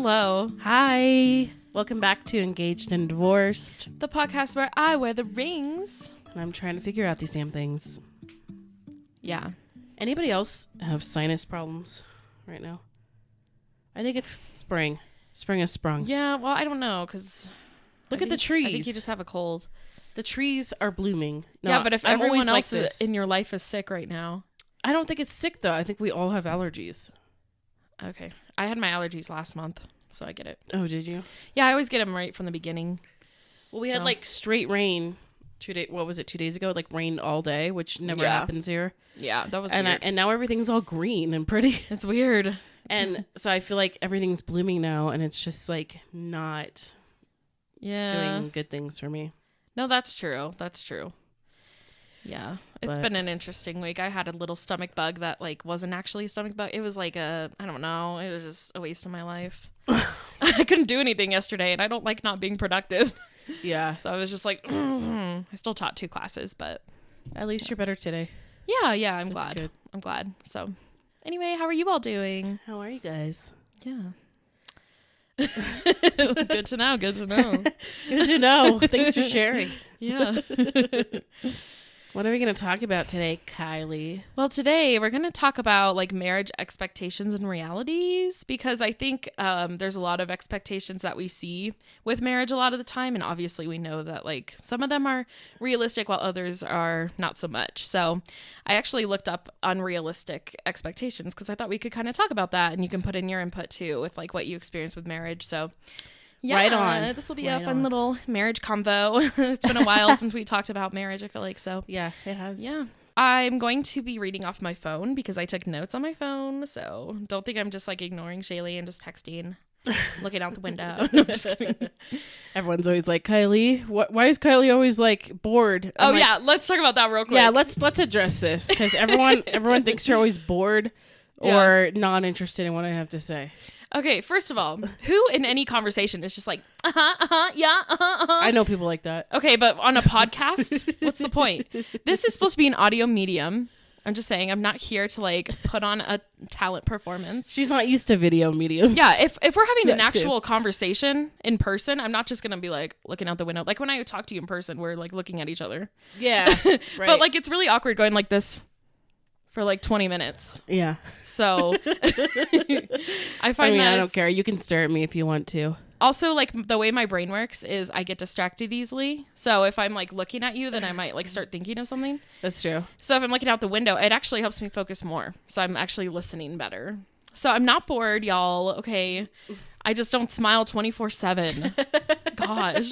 Hello. Hi. Welcome back to Engaged and Divorced. The podcast where I wear the rings. And I'm trying to figure out these damn things. Yeah. Anybody else have sinus problems right now? I think it's spring. Spring has sprung. Yeah, well, I don't know, because... Look at the trees. I think you just have a cold. The trees are blooming. No, yeah, but if I'm everyone always else in your life is sick right now... I don't think it's sick, though. I think we all have allergies. Okay. I had my allergies last month, so I get it. Oh, did you? Yeah, I always get them right from the beginning. Well, we had, like, straight rain 2 days... What was it, 2 days ago? Like, rain all day, which never happens here. Yeah, that was weird. And now everything's all green and pretty. It's weird. And so I feel like everything's blooming now, and it's just, like, not doing good things for me. No, that's true. That's true. Yeah. It's been an interesting week. I had a little stomach bug that, like, wasn't actually a stomach bug. It was like I don't know. It was just a waste of my life. I couldn't do anything yesterday, and I don't like not being productive. Yeah. So I was just like, I still taught 2 classes, but... At least you're better today. Yeah, I'm That's glad. good. I'm glad. So, anyway, how are you all doing? How are you guys? Yeah. Good to know. Good to know. Good to know. Thanks for sharing. Yeah. What are we going to talk about today, Kylie? Well, today we're going to talk about like marriage expectations and realities, because I think there's a lot of expectations that we see with marriage a lot of the time. And obviously we know that like some of them are realistic while others are not so much. So I actually looked up unrealistic expectations because I thought we could kind of talk about that, and you can put in your input too with like what you experience with marriage. So yeah, right on. This will be a fun little marriage convo. It's been a while since we talked about marriage, I feel like. So yeah, it has. Yeah. I'm going to be reading off my phone because I took notes on my phone. So don't think I'm just like ignoring Shaylee and just texting, looking out the window. No, just kidding. Everyone's always like, Kylie, why is Kylie always like bored? I'm yeah, let's talk about that real quick. Yeah, let's address this, because everyone thinks you're always bored or not interested in what I have to say. Okay, first of all, who in any conversation is just like, yeah, I know people like that. Okay, but on a podcast, what's the point? This is supposed to be an audio medium. I'm just saying, I'm not here to like put on a talent performance. She's not used to video mediums. Yeah, if we're having an actual conversation in person, I'm not just gonna be like looking out the window. Like when I talk to you in person, we're like looking at each other. Yeah, right. But like it's really awkward going like this for like 20 minutes. Yeah. So I find that I don't care. You can stare at me if you want to. Also, like the way my brain works is I get distracted easily. So if I'm like looking at you, then I might like start thinking of something. That's true. So if I'm looking out the window, it actually helps me focus more. So I'm actually listening better. So I'm not bored, y'all. Okay. I just don't smile 24/7. Gosh.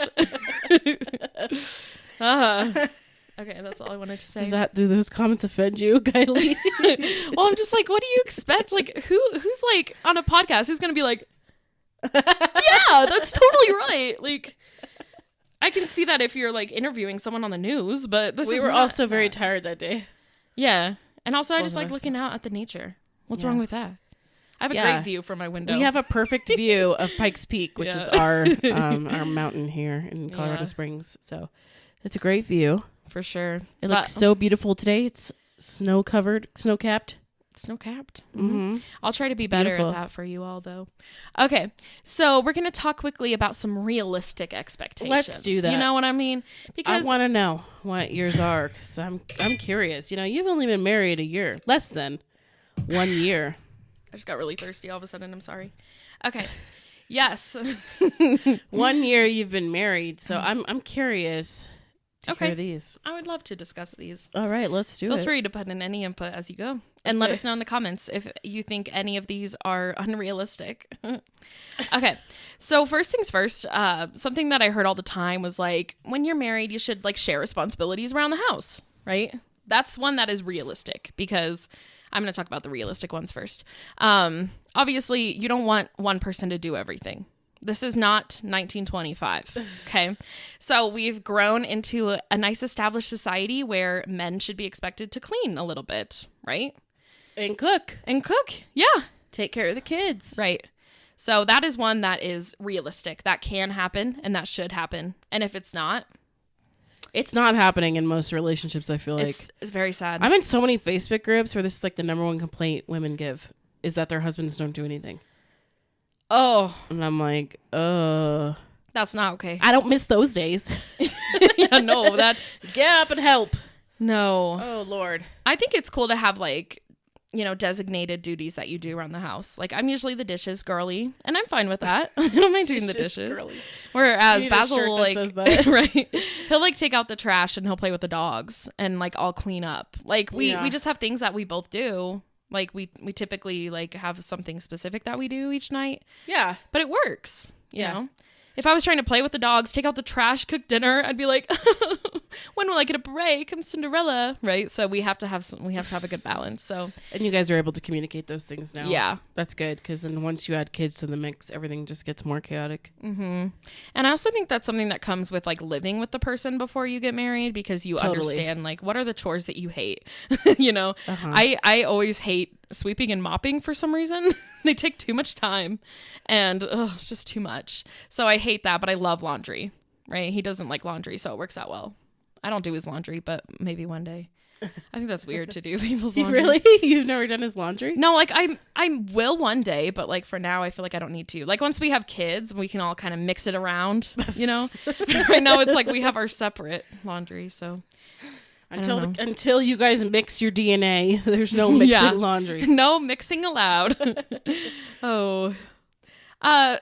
Okay, that's all I wanted to say. Do those comments offend you, Kylie? Well, I'm just like, what do you expect? Like, who's like on a podcast who's gonna be like, yeah, that's totally right. Like, I can see that if you're like interviewing someone on the news, but we were also very tired that day. Yeah, and also I just like looking out at the nature. What's wrong with that? I have a great view from my window. We have a perfect view of Pikes Peak, which is our mountain here in Colorado Springs. So it's a great view. For sure. It looks so beautiful today. It's snow-capped. Snow-capped? Mm-hmm. I'll try to be better at that for you all, though. Okay, so we're going to talk quickly about some realistic expectations. Let's do that. You know what I mean? Because I want to know what yours are, because I'm curious. You know, you've only been married a year. Less than 1 year. I just got really thirsty all of a sudden. I'm sorry. Okay. Yes. 1 year you've been married, so I'm curious to hear these. I would love to discuss these. All right, let's do it. Feel free to put in any input as you go. And let us know in the comments if you think any of these are unrealistic. Okay, so first things first, something that I heard all the time was like, when you're married, you should like share responsibilities around the house, right? That's one that is realistic, because I'm going to talk about the realistic ones first. Obviously, you don't want one person to do everything. This is not 1925, okay? So we've grown into a nice established society where men should be expected to clean a little bit, right? And cook. Yeah. Take care of the kids. Right. So that is one that is realistic. That can happen and that should happen. And if it's not... It's not happening in most relationships, I feel like. It's very sad. I'm in so many Facebook groups where this is like the number one complaint women give, is that their husbands don't do anything. Oh. And I'm like, That's not okay. I don't miss those days. Yeah, no, that's... Get up and help. No. Oh, Lord. I think it's cool to have, like, you know, designated duties that you do around the house. Like, I'm usually the dishes girly, and I'm fine with that. I don't mind doing the dishes. Girly. Whereas Basil will, like, right, he'll, like, take out the trash and he'll play with the dogs and, like, I'll clean up. Like, we just have things that we both do. Like, we typically, like, have something specific that we do each night. Yeah. But it works, you know? If I was trying to play with the dogs, take out the trash, cook dinner, I'd be like, when will I get a break? I'm Cinderella, right? So we have to have a good balance. So, and you guys are able to communicate those things now. Yeah, that's good, because then once you add kids to the mix, everything just gets more chaotic. Mm-hmm. And I also think that's something that comes with like living with the person before you get married, because you understand like what are the chores that you hate. You know, I always hate sweeping and mopping for some reason. They take too much time, and it's just too much. So I hate that, but I love laundry, right? He doesn't like laundry, so it works out well. I don't do his laundry, but maybe one day. I think that's weird to do people's laundry. Really? You've never done his laundry? No, like I will one day, but like for now I feel like I don't need to. Like once we have kids, we can all kind of mix it around, you know? Right now it's like we have our separate laundry, so until you guys mix your DNA, there's no mixing laundry. No mixing allowed. Oh. I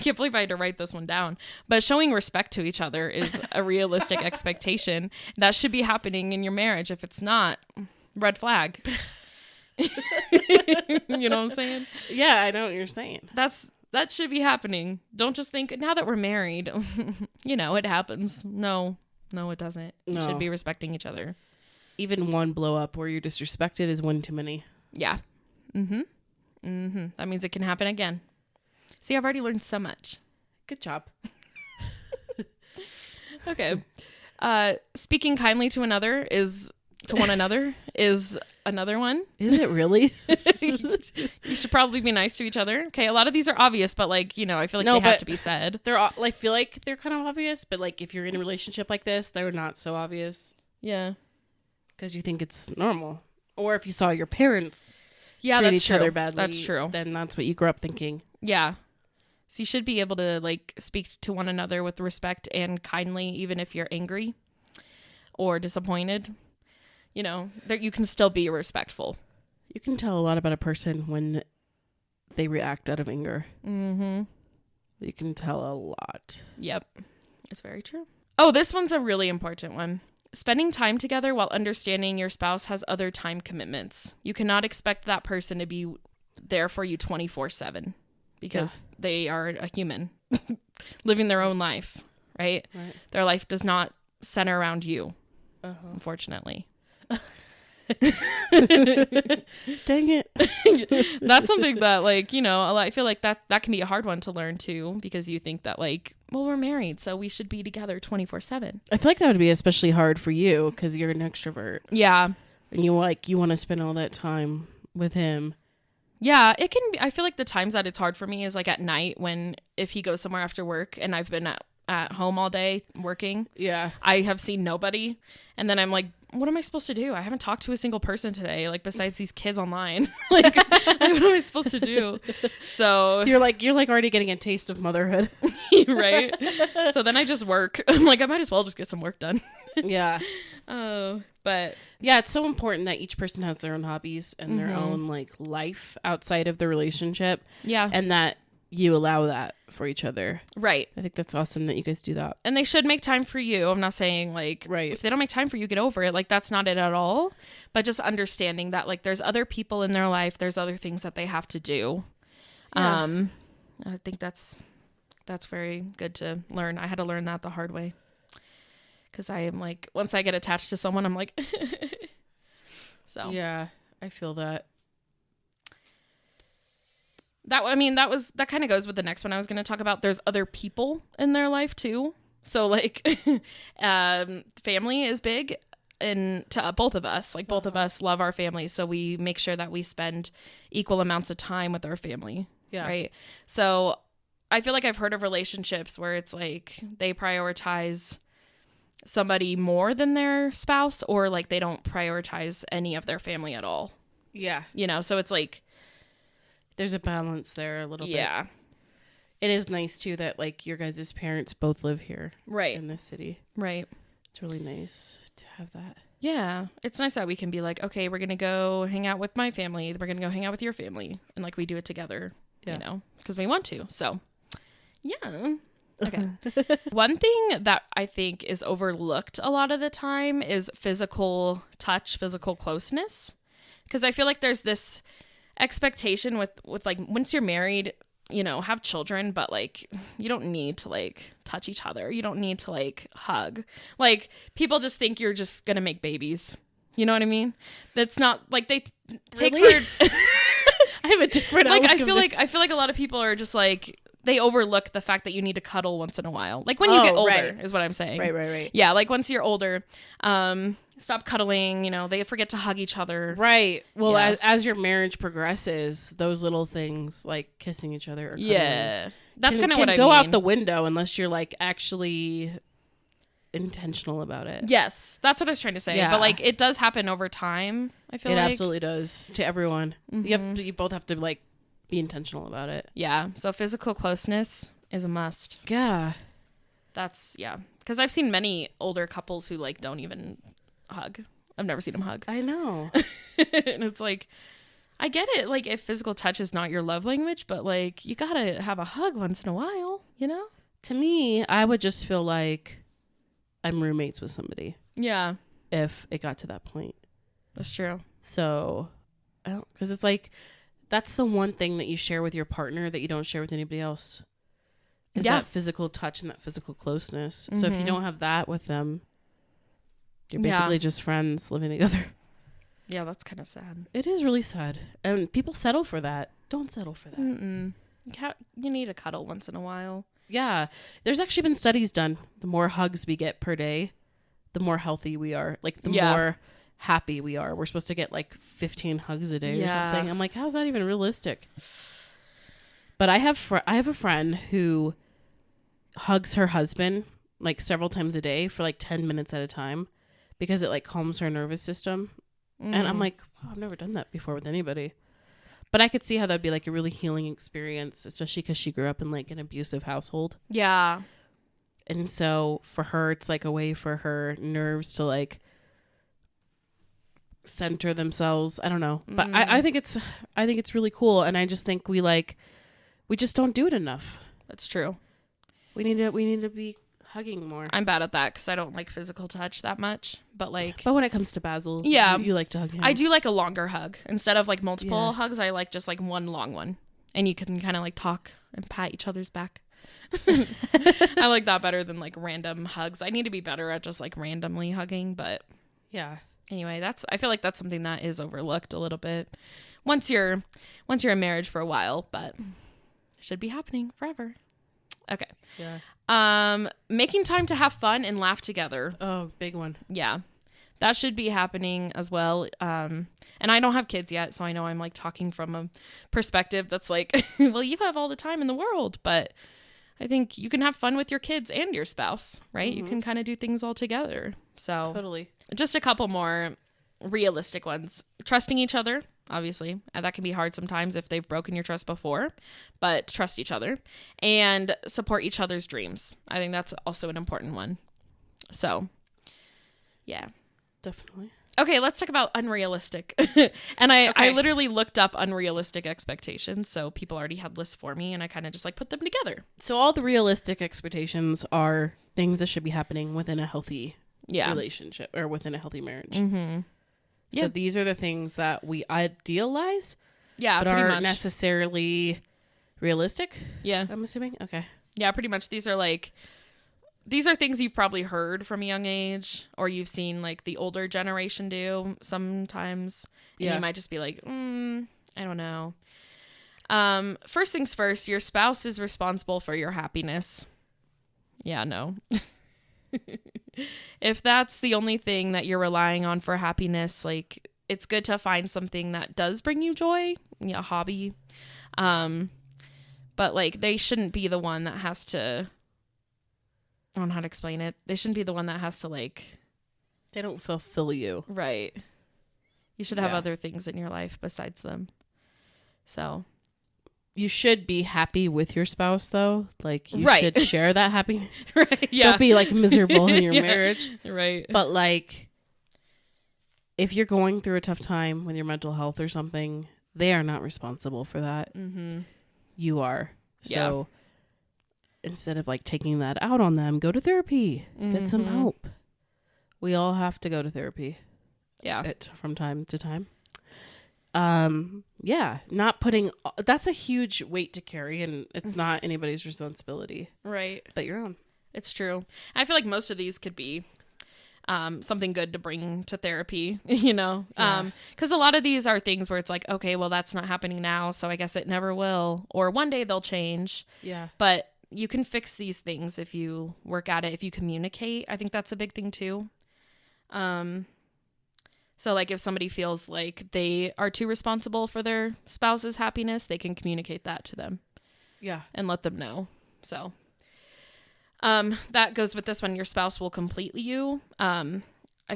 can't believe I had to write this one down. But showing respect to each other is a realistic expectation. That should be happening in your marriage. If it's not, red flag. You know what I'm saying? Yeah, I know what you're saying. That should be happening. Don't just think, now that we're married, you know, it happens. No, it doesn't. You should be respecting each other. Even one blow up where you're disrespected is one too many. Yeah. That means it can happen again. See, I've already learned so much. Good job. Okay. Speaking kindly to one another is another one. Is it really? You should probably be nice to each other. Okay, a lot of these are obvious, but like, you know, I feel like they have to be said. I feel like they're kind of obvious, but like if you're in a relationship like this, they're not so obvious. Yeah. Because you think it's normal. Or if you saw your parents treat each other badly, that's true. Then that's what you grew up thinking. Yeah. So you should be able to like speak to one another with respect and kindly, even if you're angry or disappointed. You know, that you can still be respectful. You can tell a lot about a person when they react out of anger. Mm-hmm. You can tell a lot. Yep. It's very true. Oh, this one's a really important one. Spending time together while understanding your spouse has other time commitments. You cannot expect that person to be there for you 24/7 because they are a human living their own life, right? Their life does not center around you, unfortunately. Dang it. That's something that, like, you know, I feel like that can be a hard one to learn too, because you think that like, well, we're married, so we should be together 24/7. I feel like that would be especially hard for you because you're an extrovert. Yeah. And you want to spend all that time with him. Yeah, it can be. I feel like the times that it's hard for me is like at night if he goes somewhere after work and I've been at home all day working. Yeah. I have seen nobody. And then I'm like, what am I supposed to do? I haven't talked to a single person today, like besides these kids online. Like, what am I supposed to do? So you're like already getting a taste of motherhood. Right? So then I just work. I'm like, I might as well just get some work done. Yeah. Oh, but yeah, it's so important that each person has their own hobbies and their own like life outside of the relationship. Yeah. And that you allow that for each other. Right. I think that's awesome that you guys do that. And they should make time for you. I'm not saying like, if they don't make time for you, get over it. Like, that's not it at all. But just understanding that like there's other people in their life. There's other things that they have to do. Yeah. I think that's very good to learn. I had to learn that the hard way. Because I am like, once I get attached to someone, I'm like, so. Yeah, I feel that. That kind of goes with the next one I was going to talk about. There's other people in their life too. So like, family is big, and to both of us, like both of us love our families. So we make sure that we spend equal amounts of time with our family. Yeah. Right. So I feel like I've heard of relationships where it's like they prioritize somebody more than their spouse, or like they don't prioritize any of their family at all. Yeah. You know, so it's like, there's a balance there a little bit. Yeah. It is nice too that like your guys' parents both live here Right. in this city. Right. It's really nice to have that. Yeah. It's nice that we can be like, okay, we're going to go hang out with my family. We're going to go hang out with your family. And like we do it together, you know, because we want to. So, yeah. Okay. One thing that I think is overlooked a lot of the time is physical touch, physical closeness. Because I feel like there's this expectation with like once you're married, you know, have children, but like you don't need to like touch each other. You don't need to like hug. Like people just think you're just gonna make babies. You know what I mean? That's not like they take Really? for. I have a different Like outlook I feel like a lot of people are just like they overlook the fact that you need to cuddle once in a while. Like when you get older is what I'm saying. Right. Yeah, like once you're older, stop cuddling, you know, they forget to hug each other. Right. Well, Yeah. as your marriage progresses, those little things like kissing each other or cuddling That's can kind of what I go mean. out the window unless you're like actually intentional about it. Yes, that's what I was trying to say. Yeah. But like it does happen over time, I feel It like. absolutely does to everyone. You both have to like be intentional about it. Yeah, so physical closeness is a must. Yeah. That's because I've seen many older couples who like don't even hug. I've never seen them hug. I know. And it's like, I get it. Like if physical touch is not your love language, but like you gotta have a hug once in a while, you know? To me, I would just feel like I'm roommates with somebody Yeah, if it got to that point. that's true. So, I don't, because it's like, that's the one thing that you share with your partner that you don't share with anybody else. Is that physical touch and that physical closeness. So if you don't have that with them, you're basically just friends living together. Yeah, that's kind of sad. It is really sad. And people settle for that. Don't settle for that. Mm-mm. You need a cuddle once in a while. Yeah. There's actually been studies done. The more hugs we get per day, the more healthy we are. Like the more happy we are. We're supposed to get like 15 hugs a day or something. I'm like, how's that even realistic? But I have a friend who hugs her husband like several times a day for like 10 minutes at a time because it like calms her nervous system. And I'm like, wow, I've never done that before with anybody. But I could see how that'd be like a really healing experience, especially because she grew up in like an abusive household. Yeah. And so for her, it's like a way for her nerves to like center themselves. I don't know. But I think it's really cool. And I just think we just don't do it enough. That's true. We need to be hugging more. I'm bad at that because I don't like physical touch that much. But like, But when it comes to Basil, Yeah. you like to hug him. I do like a longer hug instead of like multiple hugs. I like just like one long one, and you can kind of like talk and pat each other's back. I like that better than like random hugs. I need to be better at just like randomly hugging. But Yeah. anyway, I feel like that's something that is overlooked a little bit once you're in marriage for a while, but it should be happening forever. Okay. Yeah. Making time to have fun and laugh together. Oh, big one. Yeah. That should be happening as well. And I don't have kids yet, so I know I'm like talking from a perspective that's like, well, you have all the time in the world, but I think you can have fun with your kids and your spouse, right? You can kind of do things all together. So Totally. just a couple more realistic ones. Trusting each other, obviously. That can be hard sometimes if they've broken your trust before, but trust each other and support each other's dreams. I think that's also an important one. So, yeah. Definitely. Okay, let's talk about unrealistic. And I literally looked up unrealistic expectations. So people already had lists for me and I kind of just like put them together. So all the realistic expectations are things that should be happening within a healthy relationship or within a healthy marriage. Mm-hmm. So these are the things that we idealize, Yeah, but pretty aren't much. necessarily realistic. Yeah. I'm assuming. Okay. Yeah, pretty much. These are things you've probably heard from a young age or you've seen like the older generation do sometimes. And you might just be like, I don't know. First things first, your spouse is responsible for your happiness. Yeah, no. If that's the only thing that you're relying on for happiness, like it's good to find something that does bring you joy, a hobby. But like they shouldn't be the one that has to, I don't know how to explain it. They shouldn't be the one that has to like, They don't fulfill you. right. You should have other things in your life besides them. So you should be happy with your spouse, though. Like, you Right. should share that happiness. Right. Yeah. Don't be like miserable in your Yeah. marriage. Right. But like, if you're going through a tough time with your mental health or something, they are not responsible for that. Mm-hmm. You are. So instead of like taking that out on them, go to therapy. Get some help. We all have to go to therapy. Yeah. From time to time. Not putting, that's a huge weight to carry, and it's not anybody's responsibility. Right. But your own. It's true. I feel like most of these could be something good to bring to therapy, you know? Yeah. Because a lot of these are things where it's like, okay, well, that's not happening now, so I guess it never will. Or one day they'll change. Yeah. But you can fix these things if you work at it, if you communicate. I think that's a big thing too. So like if somebody feels like they are too responsible for their spouse's happiness, they can communicate that to them. Yeah. And let them know. So that goes with this one. Your spouse will complete you. I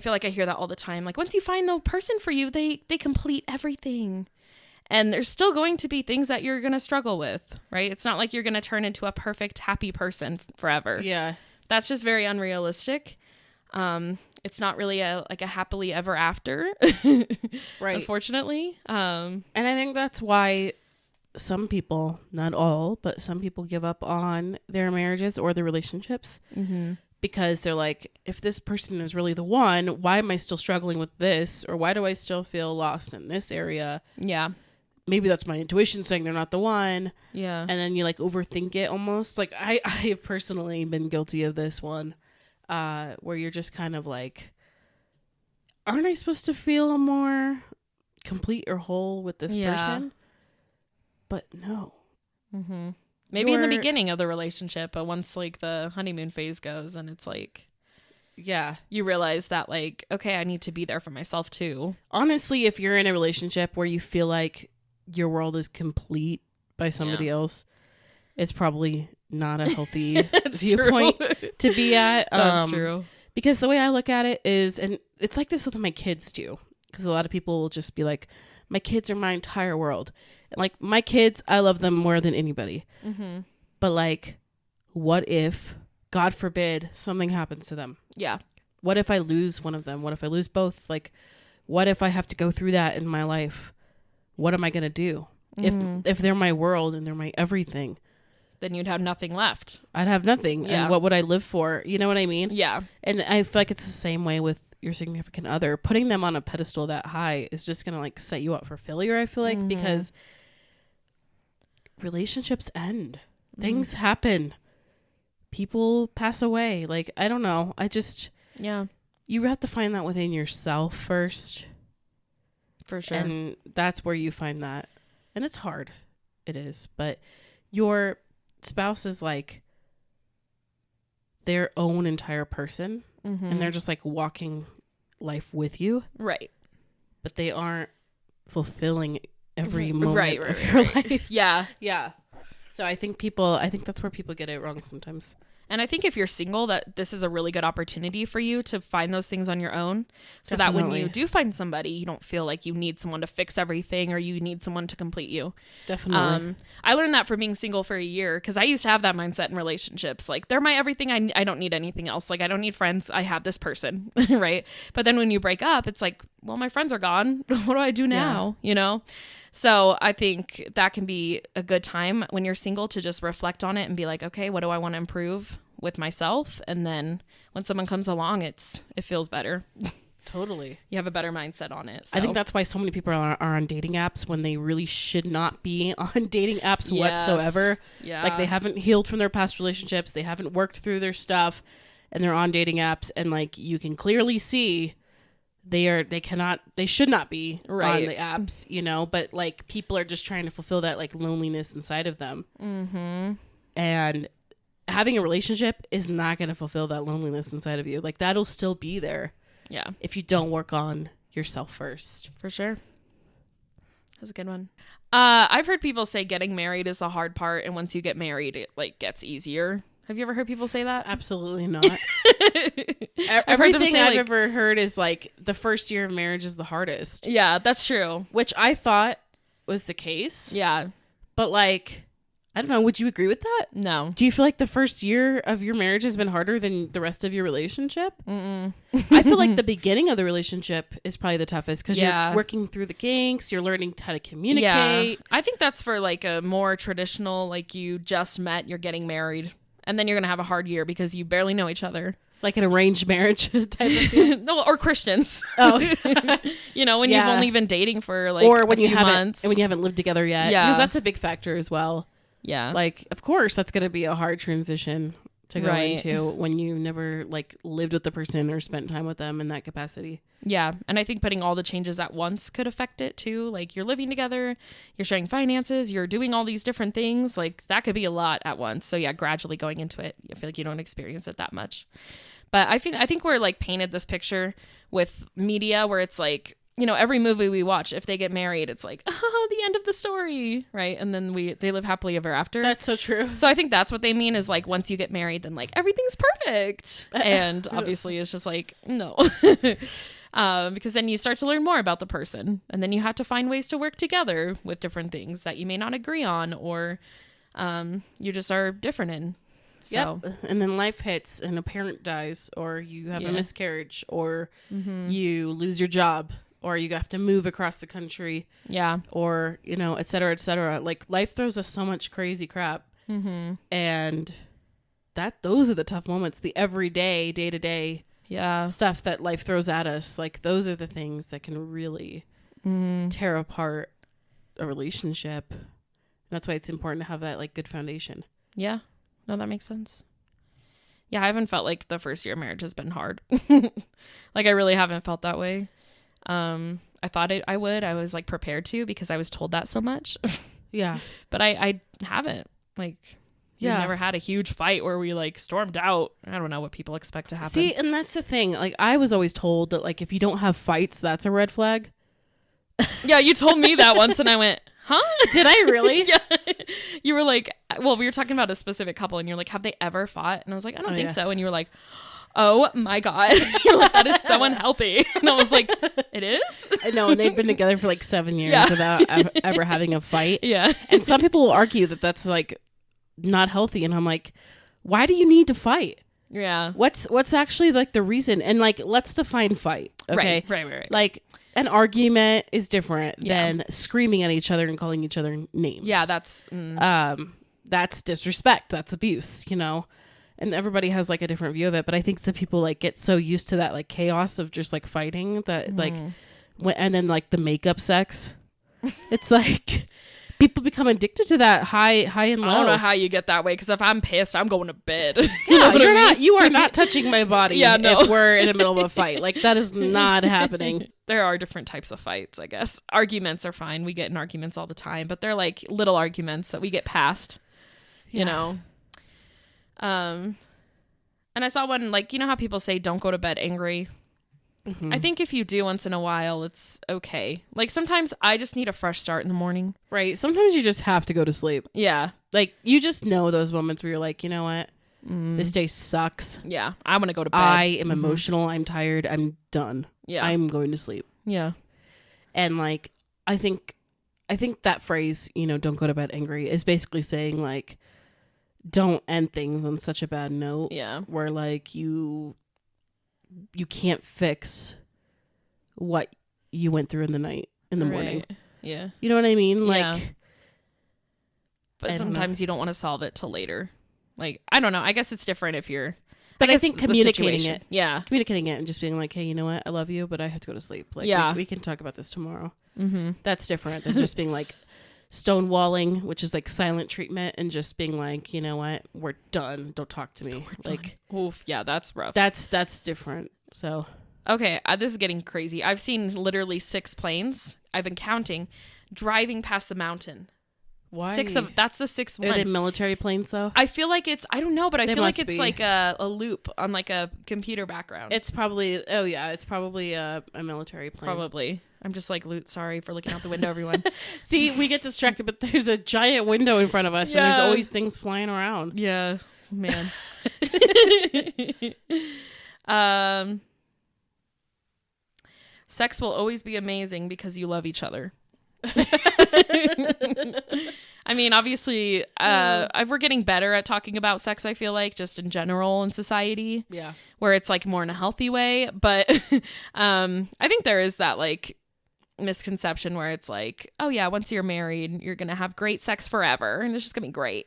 feel like I hear that all the time. Like once you find the person for you, they complete everything. And there's still going to be things that you're going to struggle with, right? It's not like you're going to turn into a perfect, happy person forever. Yeah. That's just very unrealistic. It's not really a happily ever after, Right. Unfortunately. And I think that's why some people, not all, but some people give up on their marriages or their relationships because they're like, if this person is really the one, why am I still struggling with this? Or why do I still feel lost in this area? Yeah. Maybe that's my intuition saying they're not the one. Yeah. And then you like overthink it almost. Like I have personally been guilty of this one. Where you're just kind of like, aren't I supposed to feel more complete or whole with this person? But no. Mm-hmm. Maybe in the beginning of the relationship, but once like the honeymoon phase goes and it's like, yeah, you realize that like, okay, I need to be there for myself too. Honestly, if you're in a relationship where you feel like your world is complete by somebody else, it's probably not a healthy viewpoint to be at. That's true. Because the way I look at it is, and it's like this with my kids too, because a lot of people will just be like, my kids are my entire world. And like my kids, I love them more than anybody. Mm-hmm. But like, what if, God forbid, something happens to them? Yeah. What if I lose one of them? What if I lose both? Like, what if I have to go through that in my life? What am I going to do? If they're my world and they're my everything, then you'd have nothing left. I'd have nothing. Yeah. And what would I live for? You know what I mean? Yeah. And I feel like it's the same way with your significant other. Putting them on a pedestal that high is just going to like set you up for failure, I feel like, because relationships end. Things happen. People pass away. Like, I don't know. You have to find that within yourself first. For sure. And that's where you find that. And it's hard. It is. But your spouse is like their own entire person. And they're just like walking life with you. Right. But they aren't fulfilling every moment of your life. Yeah. Yeah. So I think that's where people get it wrong sometimes. And I think if you're single, that this is a really good opportunity for you to find those things on your own. So that when you do find somebody, you don't feel like you need someone to fix everything or you need someone to complete you. Definitely. I learned that from being single for a year because I used to have that mindset in relationships. Like, they're my everything. I don't need anything else. Like, I don't need friends. I have this person, right? But then when you break up, it's like, well, my friends are gone. What do I do now? You know? So I think that can be a good time when you're single to just reflect on it and be like, okay, what do I want to improve with myself? And then when someone comes along, it feels better. Totally. You have a better mindset on it. So. I think that's why so many people are on dating apps when they really should not be on dating apps whatsoever. Yeah. Like, they haven't healed from their past relationships. They haven't worked through their stuff and they're on dating apps. And like, you can clearly see they should not be on the apps, you know, but like people are just trying to fulfill that like loneliness inside of them. And having a relationship is not going to fulfill that loneliness inside of you. Like, that'll still be there. Yeah. If you don't work on yourself first. For sure. That's a good one. I've heard people say getting married is the hard part. And once you get married, it like gets easier. Have you ever heard people say that? Absolutely not. Everything I've ever heard is like the first year of marriage is the hardest. Yeah, that's true. Which I thought was the case. Yeah. But like, I don't know. Would you agree with that? No. Do you feel like the first year of your marriage has been harder than the rest of your relationship? Mm-mm. I feel like the beginning of the relationship is probably the toughest because Yeah. you're working through the kinks. You're learning how to communicate. Yeah. I think that's for like a more traditional, like you just met, you're getting married, and then you're going to have a hard year because you barely know each other. Like an arranged marriage type of thing. No, or Christians. Oh, you know, when you've only been dating for like or when a you few haven't months. when you haven't lived together yet. Yeah. Because that's a big factor as well. Yeah. Like, of course, that's going to be a hard transition to go into when you never like lived with the person or spent time with them in that capacity. Yeah. And I think putting all the changes at once could affect it too. Like you're living together, you're sharing finances, you're doing all these different things. Like that could be a lot at once. So yeah, gradually going into it, I feel like you don't experience it that much. But I think we're like painted this picture with media where it's like, you know, every movie we watch, if they get married, it's like, oh, the end of the story, right? And then they live happily ever after. That's so true. So I think that's what they mean is like once you get married, then like everything's perfect. And obviously it's just like, no. Because then you start to learn more about the person. And then you have to find ways to work together with different things that you may not agree on or you just are different in. So. Yep. And then life hits and a parent dies or you have a miscarriage or you lose your job. Or you have to move across the country. Yeah. Or, you know, et cetera, et cetera. Like, life throws us so much crazy crap. Mm-hmm. And those are the tough moments. The everyday, day-to-day stuff that life throws at us. Like, those are the things that can really tear apart a relationship. And that's why it's important to have that, like, good foundation. Yeah. No, that makes sense. Yeah, I haven't felt like the first year of marriage has been hard. Like, I really haven't felt that way. I thought I would. I was like prepared to because I was told that so much. Yeah. But I haven't. Like, we never had a huge fight where we like stormed out. I don't know what people expect to happen. See, and that's the thing. Like, I was always told that like if you don't have fights, that's a red flag. Yeah, you told me that once and I went, huh? Did I really? Yeah. You were like, well, we were talking about a specific couple and you're like, have they ever fought? And I was like, I don't think so. And you were like, oh my God. You're like, that is so unhealthy. And I was like, it is? I know. And they've been together for like 7 years without ever having a fight. Yeah. And some people will argue that that's like not healthy. And I'm like, why do you need to fight? Yeah. What's actually like the reason? And like, let's define fight. Okay. Right. Like an argument is different than screaming at each other and calling each other names. Yeah. That's disrespect. That's abuse, you know? And everybody has like a different view of it, but I think some people like get so used to that like chaos of just like fighting that like, and then like the makeup sex, it's like people become addicted to that high and low. I don't know how you get that way because if I'm pissed, I'm going to bed. You are not touching my body. If we're in the middle of a fight, like that is not happening. There are different types of fights, I guess. Arguments are fine. We get in arguments all the time, but they're like little arguments that we get past, you know. And I saw one, like, you know how people say don't go to bed angry? Mm-hmm. I think if you do once in a while, it's okay. Like sometimes I just need a fresh start in the morning. Right. Sometimes you just have to go to sleep. Yeah. Like you just know those moments where you're like, you know what? This day sucks. Yeah. I want to go to bed. I am emotional. I'm tired. I'm done. Yeah. I'm going to sleep. Yeah. And like, I think that phrase, you know, don't go to bed angry is basically saying like, don't end things on such a bad note. Yeah. Where like you can't fix what you went through in the night, in the morning. Yeah. You know what I mean? Yeah. Like, but sometimes you don't want to solve it till later. Like, I don't know. I guess it's different if you're. But I think communicating it. Yeah. Communicating it and just being like, hey, you know what? I love you, but I have to go to sleep. Like, we can talk about this tomorrow. Mm-hmm. That's different than just being like stonewalling, which is like silent treatment, and just being like, you know what? We're done. Don't talk to me. Like, oof. Yeah, that's rough. That's different. So. Okay. This is getting crazy. I've seen literally 6 planes. I've been counting driving past the mountain. Why? That's the 6th one. Are they military planes though? I feel like I don't know, but I feel like it's be. like a loop on like a computer background. It's probably, it's probably a military plane. Probably. I'm just like, sorry for looking out the window, everyone. See, we get distracted, but there's a giant window in front of us and there's always things flying around. Yeah, man. Sex will always be amazing because you love each other. I I mean, obviously, we're getting better at talking about sex, I feel like, just in general in society. Yeah. Where it's like more in a healthy way. But I think there is that like misconception where it's like, oh yeah, once you're married, you're going to have great sex forever and it's just going to be great.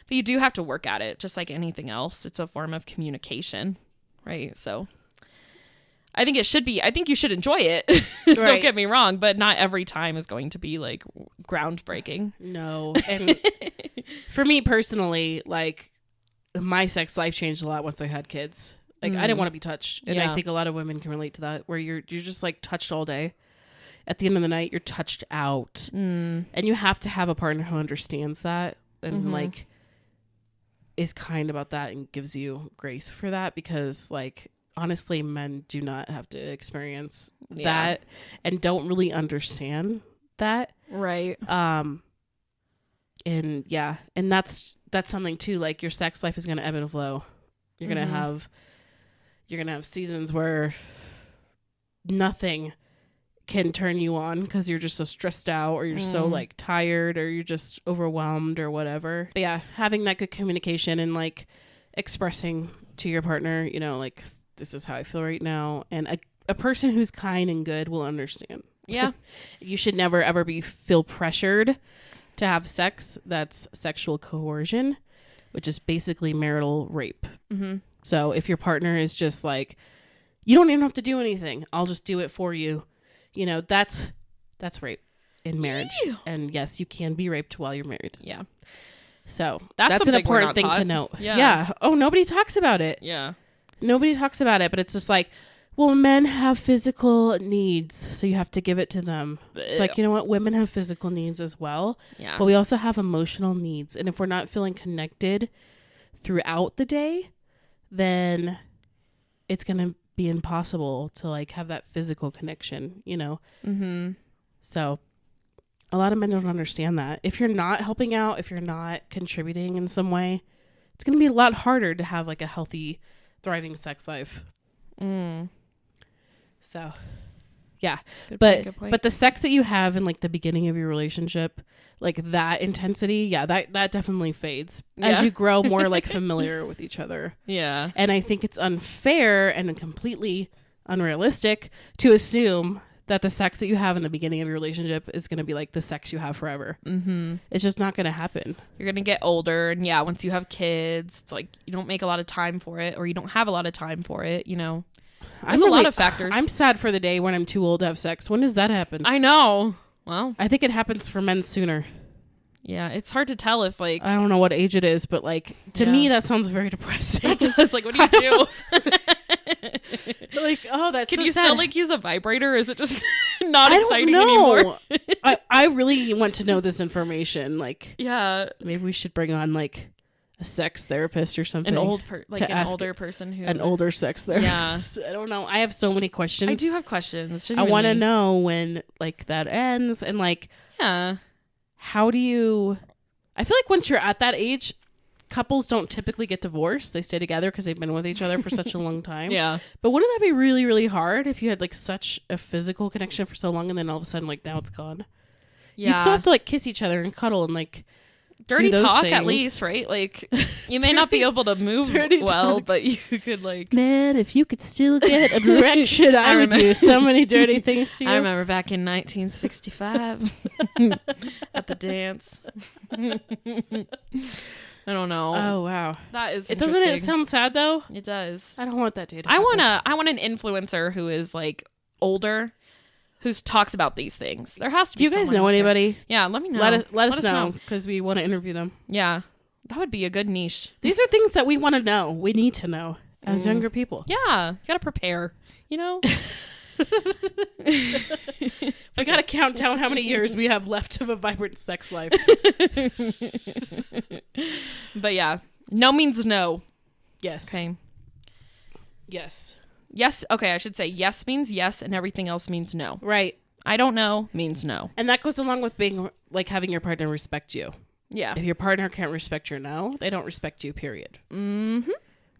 But you do have to work at it, just like anything else. It's a form of communication, right? So I think it should be, I think you should enjoy it. Right. Don't get me wrong, but not every time is going to be like groundbreaking. No. And for me personally, like my sex life changed a lot once I had kids. Like I didn't want to be touched. And I think a lot of women can relate to that, where you're just like touched all day. At the end of the night, you're touched out. And you have to have a partner who understands that and like is kind about that and gives you grace for that, because like honestly, men do not have to experience that and don't really understand that. Right. And that's something too, like your sex life is going to ebb and flow. You're going to have seasons where nothing can turn you on because you're just so stressed out, or you're so like tired, or you're just overwhelmed or whatever. But yeah, having that good communication and like expressing to your partner, you know, like this is how I feel right now. And a person who's kind and good will understand. Yeah. You should never ever feel pressured to have sex. That's sexual coercion, which is basically marital rape. So if your partner is just like, you don't even have to do anything, I'll just do it for you. You know, that's rape in marriage. Ew. And yes, you can be raped while you're married. Yeah. So that's an important thing to note. Yeah. Oh, nobody talks about it. Yeah. Nobody talks about it, but it's just like, well, men have physical needs, so you have to give it to them. It's like, you know what? Women have physical needs as well. Yeah. But we also have emotional needs. And if we're not feeling connected throughout the day, then it's going to be impossible to like have that physical connection, you know? So a lot of men don't understand that. If you're not helping out, if you're not contributing in some way, it's going to be a lot harder to have like a healthy, thriving sex life. So yeah. Good point. But the sex that you have in like the beginning of your relationship, like that intensity, that definitely fades as you grow more like familiar with each other. Yeah. And I think it's unfair and completely unrealistic to assume that the sex that you have in the beginning of your relationship is going to be like the sex you have forever. It's just not going to happen. You're going to get older, and once you have kids, it's like you don't make a lot of time for it, or you don't have a lot of time for it, you know. There's a lot of factors. I'm sad for the day when I'm too old to have sex. When does that happen? I know. Well, I think it happens for men sooner. Yeah, it's hard to tell if like... I don't know what age it is, but like to me that sounds very depressing. It does. Like, what do you do? Like, oh, that's Can so you sad. still like use a vibrator? Or is it just not exciting anymore? I really want to know this information. Like, yeah, maybe we should bring on like a sex therapist or something. An older person who... An older sex therapist. Yeah. I don't know. I have so many questions. I do have questions. I want to know when like that ends, and like, how do you... I feel like once you're at that age, couples don't typically get divorced. They stay together because they've been with each other for such a long time. Yeah. But wouldn't that be really, really hard if you had like such a physical connection for so long, and then all of a sudden like now it's gone? Yeah. You'd still have to like kiss each other and cuddle and like dirty do those talk things. At least, right? Like you may not be able to move well, but you could like... Man, if you could still get a direction, I would do so many dirty things to you. I remember back in 1965 at the dance. I don't know. Oh wow, that is. Doesn't it sound sad though? It does. I don't want that to happen. I want an influencer who is like older, who talks about these things. There has to be. Do you guys know anybody? Yeah, let me know. Let us know, because we want to interview them. Yeah, that would be a good niche. These are things that we want to know. We need to know as younger people. Yeah, you gotta prepare. You know. I gotta count down how many years we have left of a vibrant sex life. But yeah, no means no. Yes. Okay. Yes. Yes. Okay, I should say yes means yes, and everything else means no. Right. I don't know means no. And that goes along with being like having your partner respect you. Yeah. If your partner can't respect your no, they don't respect you, period. Mm-hmm.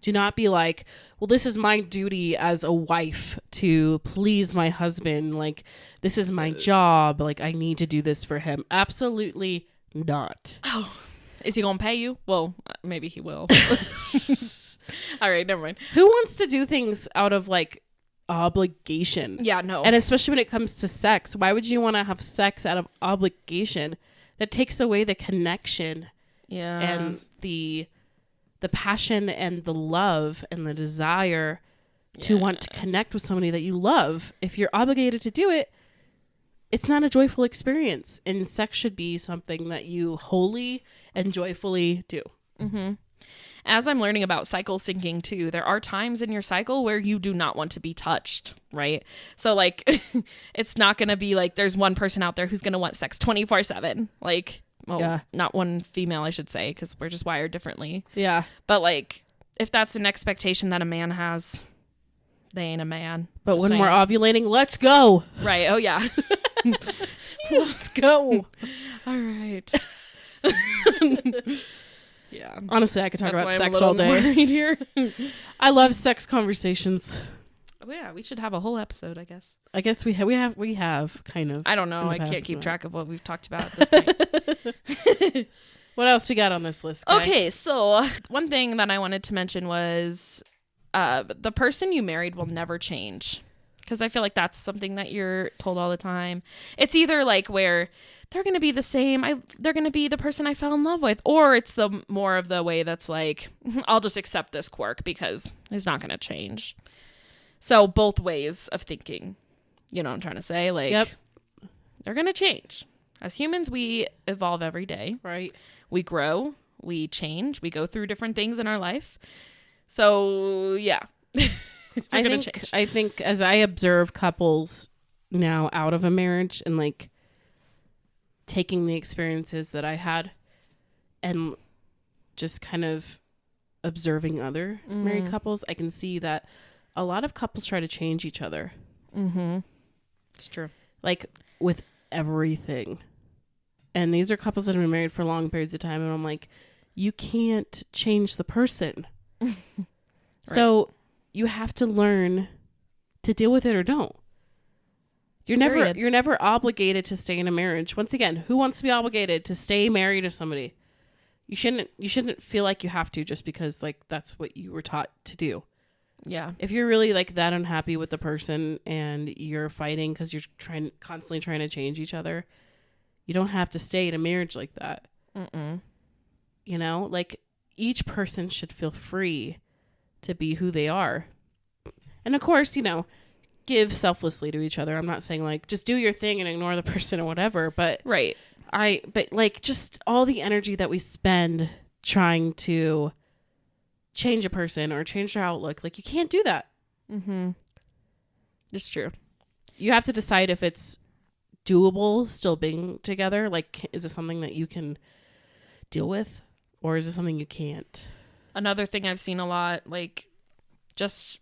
Do not be like, well, this is my duty as a wife to please my husband. Like, this is my job. Like, I need to do this for him. Absolutely not. Oh, is he gonna pay you? Well, maybe he will. All right, never mind. Who wants to do things out of like obligation? Yeah, no. And especially when it comes to sex, why would you want to have sex out of obligation? That takes away the connection, and the passion and the love and the desire to want to connect with somebody that you love. If you're obligated to do it, it's not a joyful experience. And sex should be something that you wholly and joyfully do. Mm-hmm. As I'm learning about cycle syncing too, there are times in your cycle where you do not want to be touched, right? So like, it's not going to be like there's one person out there who's going to want sex 24/7. Like, well, not one female, I should say, because we're just wired differently. Yeah. But like, if that's an expectation that a man has, they ain't a man. But when we're ovulating, let's go. Right. Oh, yeah. Let's go. All right. Yeah. Honestly, I could talk about sex all all day. Here. I love sex conversations. Oh, yeah, we should have a whole episode, I guess. I guess we have kind of. I don't know. I can't keep track of what we've talked about at this point. What else we got on this list, Kai? Okay, so one thing that I wanted to mention was the person you married will never change. Because I feel like that's something that you're told all the time. It's either like where they're going to be the same. They're going to be the person I fell in love with. Or it's the more of the way that's like, I'll just accept this quirk because it's not going to change. So both ways of thinking, you know what I'm trying to say? Like, yep. They're going to change. As humans, we evolve every day. Right. We grow. We change. We go through different things in our life. So, yeah. I think as I observe couples now out of a marriage and like taking the experiences that I had and just kind of observing other married couples, I can see that a lot of couples try to change each other. Mm-hmm. It's true. Like with everything. And these are couples that have been married for long periods of time. And I'm like, you can't change the person. Right. So you have to learn to deal with it or don't. You're never obligated to stay in a marriage. Once again, who wants to be obligated to stay married to somebody? You shouldn't feel like you have to just because like that's what you were taught to do. Yeah. If you're really like that unhappy with the person and you're fighting because you're constantly trying to change each other, you don't have to stay in a marriage like that. Mm-mm. You know, like each person should feel free to be who they are. And of course, you know, give selflessly to each other. I'm not saying like just do your thing and ignore the person or whatever, but right. But like just all the energy that we spend trying to change a person or change their outlook, like you can't do that. Mm-hmm. It's true. You have to decide if it's doable still being together. Like, is it something that you can deal with or is it something you can't? Another thing I've seen a lot, like just,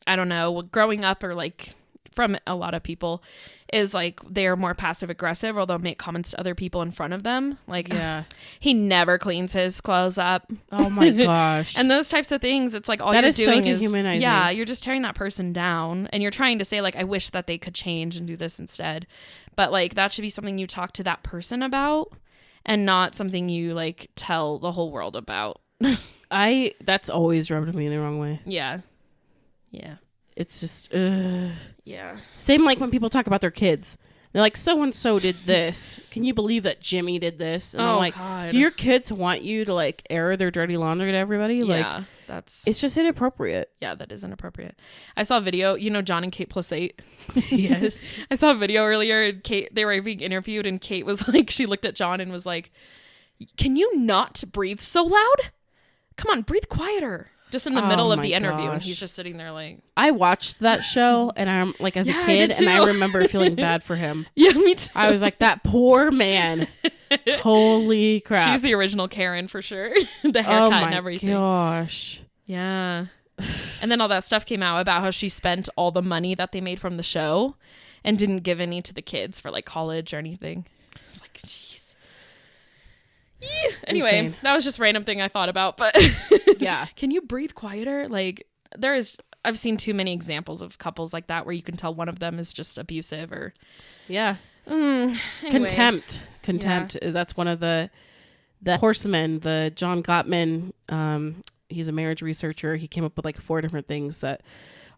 I don't know, growing up or like from a lot of people is like they're more passive aggressive or they'll make comments to other people in front of them. Like, yeah, he never cleans his clothes up. Oh my gosh. And those types of things, it's like all that you're is doing so dehumanizing. yeah, you're just tearing that person down and you're trying to say like, I wish that they could change and do this instead. But like that should be something you talk to that person about and not something you like tell the whole world about. That's always rubbed me the wrong way. Yeah. Yeah. It's just, yeah. Same like when people talk about their kids. They're like, so-and-so did this. Can you believe that Jimmy did this? And I'm like, God. Do your kids want you to like air their dirty laundry to everybody? Yeah, like, it's just inappropriate. Yeah, that is inappropriate. I saw a video, you know, John and Kate +8. Yes. I saw a video earlier and they were being interviewed and Kate was like, she looked at John and was like, can you not breathe so loud? Come on, breathe quieter. Just in the middle of the interview. Gosh. And he's just sitting there like... I watched that show and I'm like as a kid and I remember feeling bad for him. Yeah, me too. I was like, that poor man. Holy crap. She's the original Karen for sure. The haircut and everything. Oh my gosh. Yeah. And then all that stuff came out about how she spent all the money that they made from the show and didn't give any to the kids for like college or anything. It's like, jeez. Yeah. Anyway, Insane. That was just a random thing I thought about, but yeah. Can you breathe quieter? Like I've seen too many examples of couples like that where you can tell one of them is just abusive or yeah. Anyway. Contempt is that's one of the horsemen, the John Gottman. He's a marriage researcher. He came up with like 4 different things that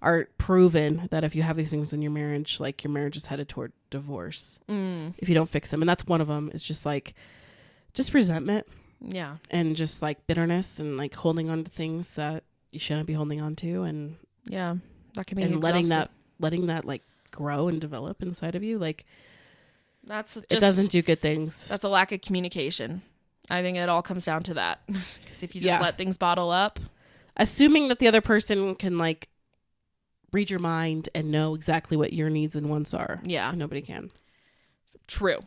are proven that if you have these things in your marriage, like your marriage is headed toward divorce if you don't fix them. And that's one of them. Is just resentment. Yeah. And just like bitterness and like holding on to things that you shouldn't be holding on to. And yeah, that can be and letting that like grow and develop inside of you. Like it doesn't do good things. That's a lack of communication. I think it all comes down to that. Because if you just let things bottle up, assuming that the other person can like read your mind and know exactly what your needs and wants are. Yeah. Nobody can. True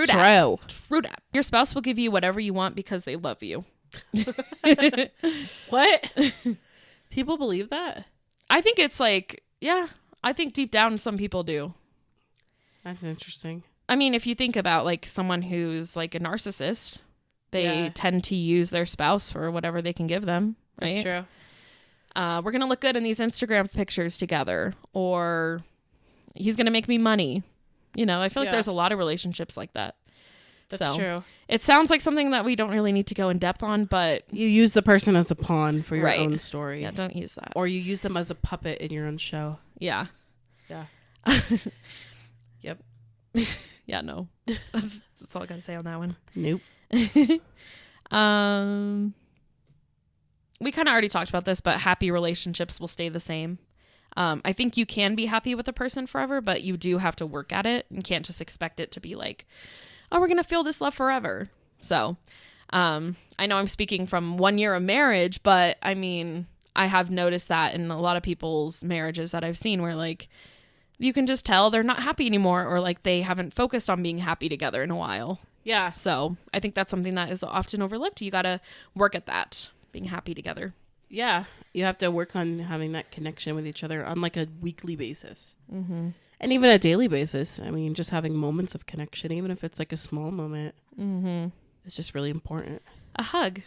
that. Your spouse will give you whatever you want because they love you. What? People believe that? I think it's like, yeah, I think deep down some people do. That's interesting. I mean, if you think about like someone who's like a narcissist, they tend to use their spouse for whatever they can give them. Right? That's true. We're going to look good in these Instagram pictures together, or he's going to make me money. You know, I feel like there's a lot of relationships like that. That's true. It sounds like something that we don't really need to go in depth on, but you use the person as a pawn for your own story. Yeah, don't use that. Or you use them as a puppet in your own show. Yeah. Yeah. Yep. Yeah, no. That's all I got to say on that one. Nope. We kind of already talked about this, but happy relationships will stay the same. I think you can be happy with a person forever, but you do have to work at it and can't just expect it to be like, oh, we're going to feel this love forever. So, I know I'm speaking from 1 year of marriage, but I mean, I have noticed that in a lot of people's marriages that I've seen where like, you can just tell they're not happy anymore, or like they haven't focused on being happy together in a while. Yeah. So I think that's something that is often overlooked. You got to work at that, being happy together. Yeah. You have to work on having that connection with each other on like a weekly basis. Mm-hmm. And even a daily basis. I mean, just having moments of connection, even if it's like a small moment, it's just really important. A hug.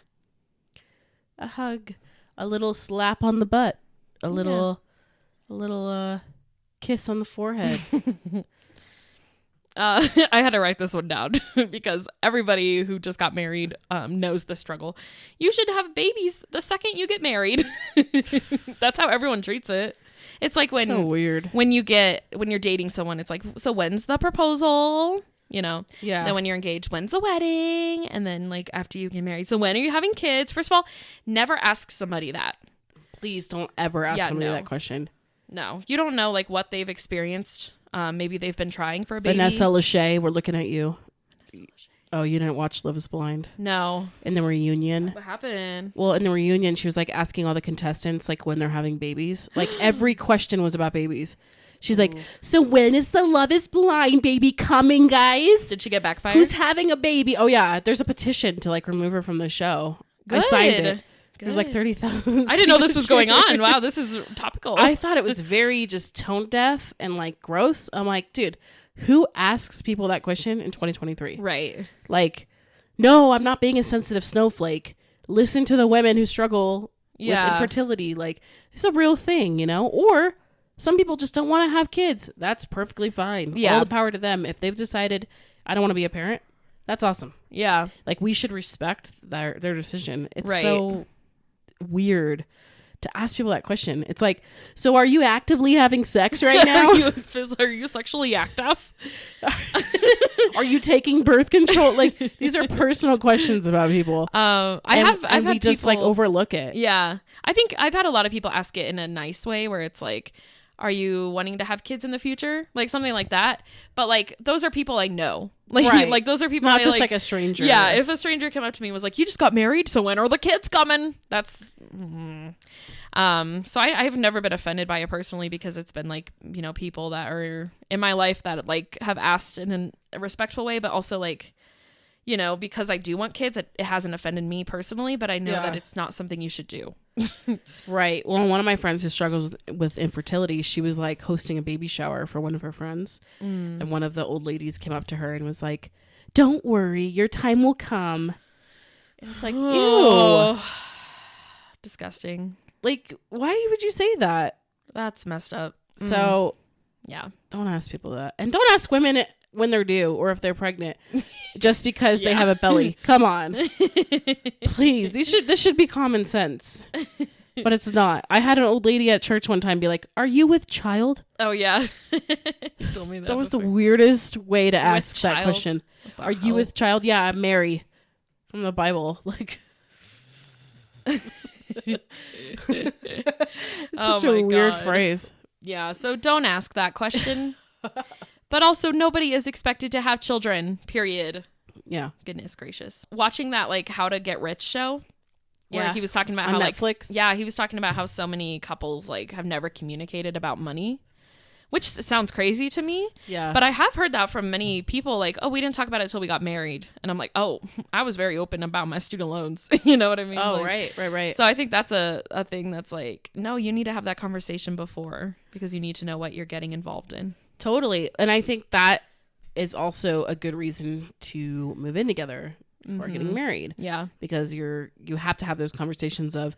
A little slap on the butt. A little kiss on the forehead. I had to write this one down because everybody who just got married knows the struggle. You should have babies the second you get married. That's how everyone treats it. It's like when so weird. when you're dating someone, it's like, so when's the proposal? You know? Yeah. Then when you're engaged, when's the wedding? And then like after you get married, so when are you having kids? First of all, never ask somebody that. Please don't ever ask somebody that question. No, you don't know like what they've experienced. Maybe they've been trying for a baby. Vanessa Lachey, we're looking at you. Oh, you didn't watch Love is Blind? No. In the reunion. What happened? Well, in the reunion, she was like asking all the contestants like when they're having babies. Like every question was about babies. She's like, so when is the Love is Blind baby coming, guys? Did she get backfired? Who's having a baby? Oh, yeah. There's a petition to like remove her from the show. Good. I signed it. There's like 30,000. I didn't know this was going on. Wow, this is topical. I thought it was very just tone deaf and like gross. I'm like, dude, who asks people that question in 2023? Right. Like, no, I'm not being a sensitive snowflake. Listen to the women who struggle with infertility. Like, it's a real thing, you know? Or some people just don't want to have kids. That's perfectly fine. Yeah. All the power to them. If they've decided, I don't want to be a parent, that's awesome. Yeah. Like, we should respect their decision. It's so weird to ask people that question. It's like, so are you actively having sex right now? Are you sexually active? Are you taking birth control? Like, these are personal questions about people. I've had we just people, like overlook it. Yeah. I think I've had a lot of people ask it in a nice way where it's like, are you wanting to have kids in the future? Like something like that. But like, those are people I know. Like, like those are people not just like a stranger. Yeah. If a stranger came up to me and was like, you just got married, so when are the kids coming? That's, so I've never been offended by it personally because it's been like, you know, people that are in my life that like have asked in a respectful way, but also like, you know, because I do want kids, it hasn't offended me personally, but I know that it's not something you should do. Right. Well, one of my friends who struggles with infertility, she was like hosting a baby shower for one of her friends. And one of the old ladies came up to her and was like, don't worry, your time will come. It was like, ew. Disgusting. Like, why would you say that? That's messed up. So, yeah. Don't ask people that. And don't ask women when they're due or if they're pregnant just because they have a belly. Come on. Please. This should be common sense. But it's not. I had an old lady at church one time be like, "Are you with child?" Oh, yeah. That was the weirdest way to ask that question. Are you with child? Yeah, I'm Mary from the Bible. Like, such a weird phrase. Yeah, so don't ask that question. But also, nobody is expected to have children, period. Yeah. Goodness gracious. Watching that, like, How to Get Rich show, where he was talking about on how, Netflix? like, he was talking about how so many couples, like, have never communicated about money, which sounds crazy to me. Yeah. But I have heard that from many people, like, oh, we didn't talk about it until we got married. And I'm like, oh, I was very open about my student loans. You know what I mean? Oh, like, right. So I think that's a thing that's like, no, you need to have that conversation before because you need to know what you're getting involved in. Totally. And I think that is also a good reason to move in together or getting married. Yeah. Because you have to have those conversations of,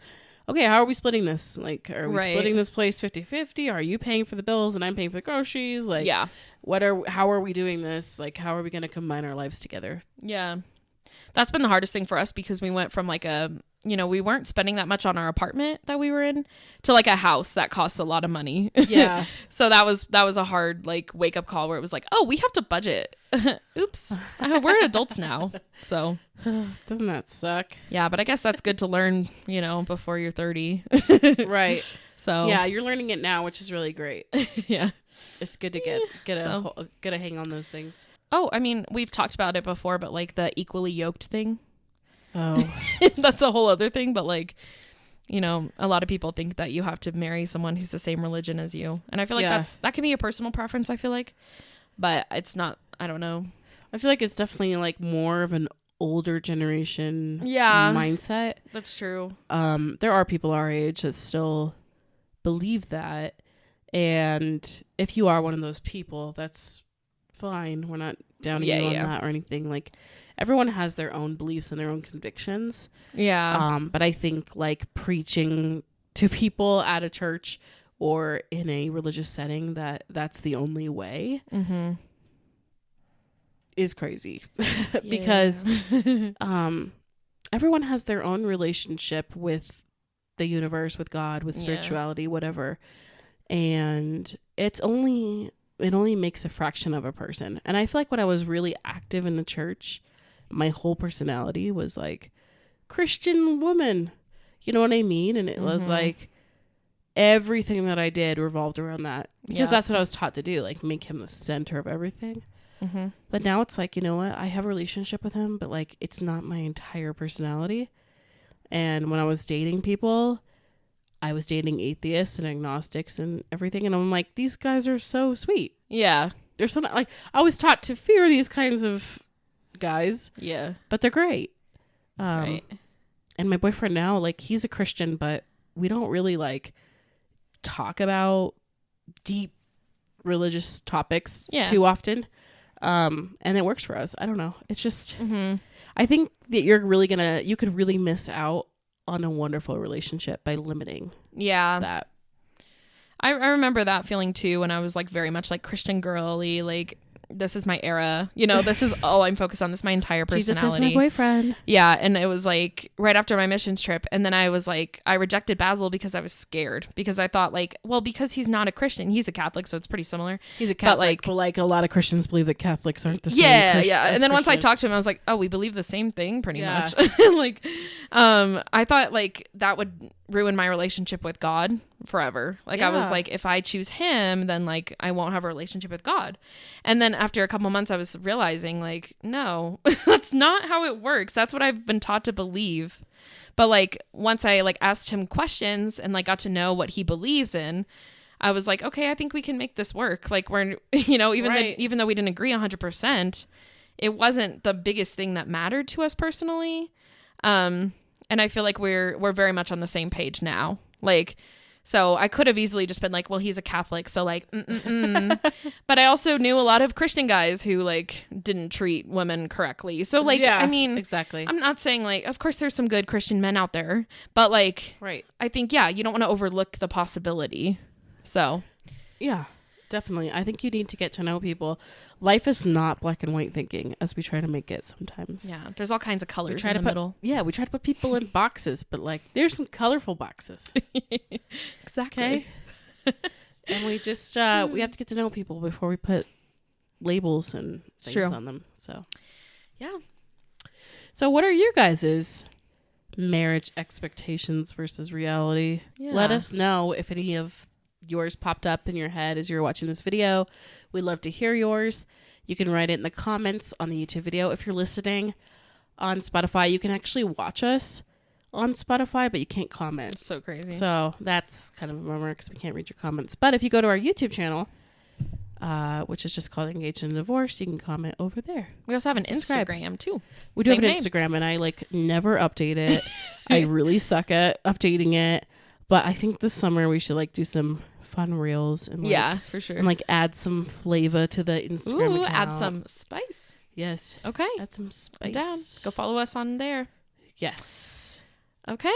okay, how are we splitting this? Like, are we splitting this place 50-50? Are you paying for the bills and I'm paying for the groceries? Like, yeah. How are we doing this? Like, how are we going to combine our lives together? Yeah. That's been the hardest thing for us because we went from like we weren't spending that much on our apartment that we were in to like a house that costs a lot of money. Yeah. So that was a hard like wake up call where it was like, oh, we have to budget. Oops. We're adults now. So doesn't that suck? Yeah, but I guess that's good to learn, before you're 30. Right. So yeah, you're learning it now, which is really great. Yeah. It's good to get a hang on those things. Oh, I mean, we've talked about it before, but like the equally yoked thing. Oh, that's a whole other thing. But like, a lot of people think that you have to marry someone who's the same religion as you. And I feel like that can be a personal preference, I feel like. But it's not, I don't know. I feel like it's definitely like more of an older generation mindset. That's true. There are people our age that still believe that. And if you are one of those people, that's fine. We're not downing you on that or anything. Like, everyone has their own beliefs and their own convictions. Yeah. But I think like preaching to people at a church or in a religious setting that's the only way is crazy. Because everyone has their own relationship with the universe, with God, with spirituality, whatever. And it only makes a fraction of a person. And I feel like when I was really active in the church, my whole personality was like Christian woman. You know what I mean? And it was like everything that I did revolved around that. Because that's what I was taught to do, like make him the center of everything. But now it's like, you know what? I have a relationship with him, but like it's not my entire personality. And when I was dating people, I was dating atheists and agnostics and everything. And I'm like, these guys are so sweet. Yeah. They're so not, like, I was taught to fear these kinds of guys. Yeah. But they're great. Right. And my boyfriend now, like, he's a Christian, but we don't really like talk about deep religious topics too often. And it works for us. I don't know. It's just, I think that you could really miss out on a wonderful relationship by limiting that. I remember that feeling too when I was like very much like Christian girly, like this is my era, this is all I'm focused on. This is my entire personality. Jesus is my boyfriend. Yeah. And it was like right after my missions trip. And then I was like, I rejected Basil because I was scared because I thought like, well, because he's not a Christian, he's a Catholic. So it's pretty similar. He's a Catholic. But like a lot of Christians believe that Catholics aren't the same. Yeah. And then once I talked to him, I was like, oh, we believe the same thing pretty much. Like, I thought like that would ruin my relationship with God forever. Like I was like, if I choose him, then like I won't have a relationship with God. And then after a couple months I was realizing like, no, that's not how it works. That's what I've been taught to believe. But like once I like asked him questions and like got to know what he believes in, I was like, okay, I think we can make this work. Like we're even though we didn't agree 100%, it wasn't the biggest thing that mattered to us personally. And I feel like we're very much on the same page now. Like, so I could have easily just been like, well, he's a Catholic. So like, but I also knew a lot of Christian guys who like didn't treat women correctly. So like, I mean, exactly. I'm not saying like, of course there's some good Christian men out there, but like, right. I think, you don't want to overlook the possibility. So yeah. Definitely. I think you need to get to know people. Life is not black and white thinking as we try to make it sometimes. Yeah. There's all kinds of colors in the middle. Yeah. We try to put people in boxes, but like there's some colorful boxes. Exactly. Okay. And we just, we have to get to know people before we put labels and things on them. So, yeah. So what are your guys's marriage expectations versus reality? Yeah. Let us know if any of yours popped up in your head as you're watching this video. We'd love to hear yours. You can write it in the comments on the YouTube video. If you're listening on Spotify, you can actually watch us on Spotify, but you can't comment. So crazy. So that's kind of a bummer because we can't read your comments. But if you go to our YouTube channel, which is just called Engaged in Divorce, you can comment over there. We also have an Instagram too. We do have an Instagram, and I like never update it. I really suck at updating it, but I think this summer we should like do some fun reels and like, for sure, and like add some flavor to the Instagram account. Add some spice. Yes. Okay. Add some spice. I'm down. Go follow us on there. Yes. Okay.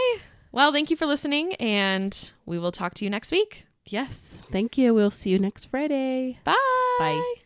Well, thank you for listening, and we will talk to you next week. Yes. Thank you. We'll see you next Friday. Bye. Bye.